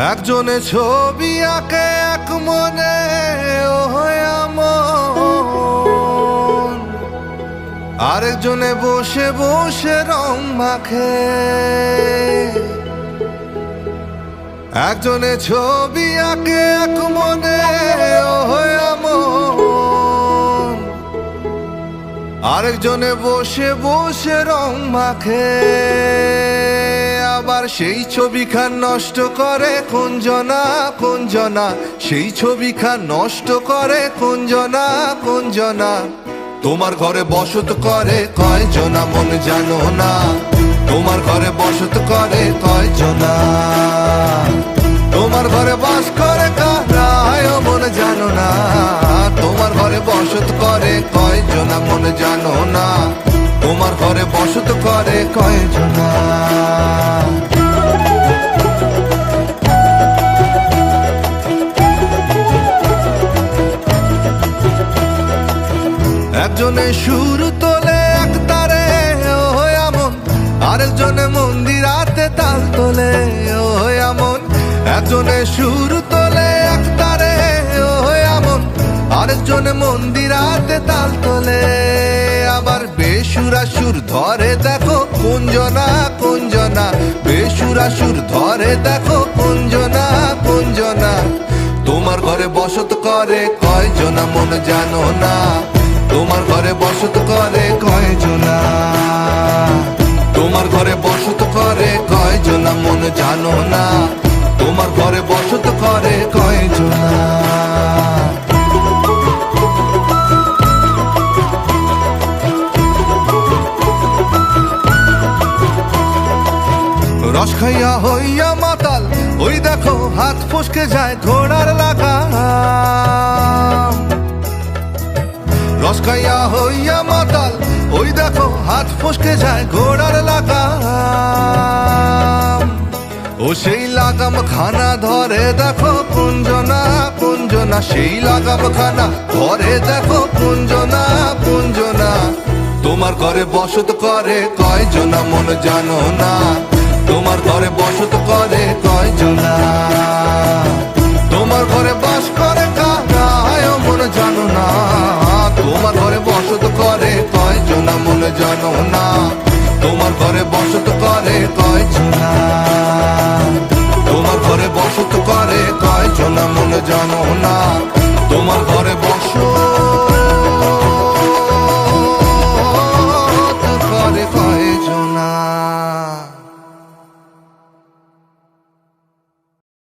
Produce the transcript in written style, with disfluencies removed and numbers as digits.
একজনে ছবি আঁকে এক মনে আমন, আরেকজনে বসে বসে রং মাখে। একজনে ছবি আঁকে এক মনে আমন, আরেকজনে বসে বসে রং মাখে। আবার সেই ছবিখান নষ্ট করে কোনজনা কোনজনা, সেই ছবিখান নষ্ট করে কোনজনা কোনজনা। তোমার ঘরে বসত করে কয়জনা মন জানো না, তোমার ঘরে বসত করে কয়জনা। তোমার ঘরে বাস করে কারা মন জানো না, তোমার ঘরে বসত করে কয়জনা মন জানো না, তোমার ঘরে বসত করে কয়জনা। একজনে সুর তোলে এক তারে ও আমন, আরেকজনে মন্দিরাতে তাল তোলে ও আমন। একজনে সুর তোলে এক তারে ও আমন, আরেকজনে মন্দিরাতে তাল তোলে। আবার বেসুরা সুর ধরে দেখো কোনজনা কোনজনা, বেসুরা সুর ধরে দেখো কোনজনা কোনজনা। তোমার ঘরে বসত করে কয়জনা মন জানো না, তোমার ঘরে বসত করে কয়জনা। তোমার ঘরে বসত করে কয়জনা মন জানো না, তোমার ঘরে বসত করে কয়জনা। রস খাইয়া হইয়া মাতাল ওই দেখো হাত ফসকে যায় ঘোড়ার লাগাম। রস খাইয়া হইয়া মাতাল ওই দেখো হাত ফসকে যায় ঘোড়ার লাগাম। ও সেই লাগাম খানা ধরে দেখো কোনজনা কোনজনা, সেই লাগাম খানা ধরে দেখো কোনজনা কোনজনা। তোমার ঘরে বসত করে কয়জনা মন জানো না, তোমার ঘরে বসত করে কয়জনা। তোমার ঘরে বাস করে কারা মন জানো না, তোমার ঘরে বসত করে কয়জনা মন জানো না, তোমার ঘরে বসত করে কয়জনা। তোমার ঘরে বসত করে কয়জনা মন জানো না।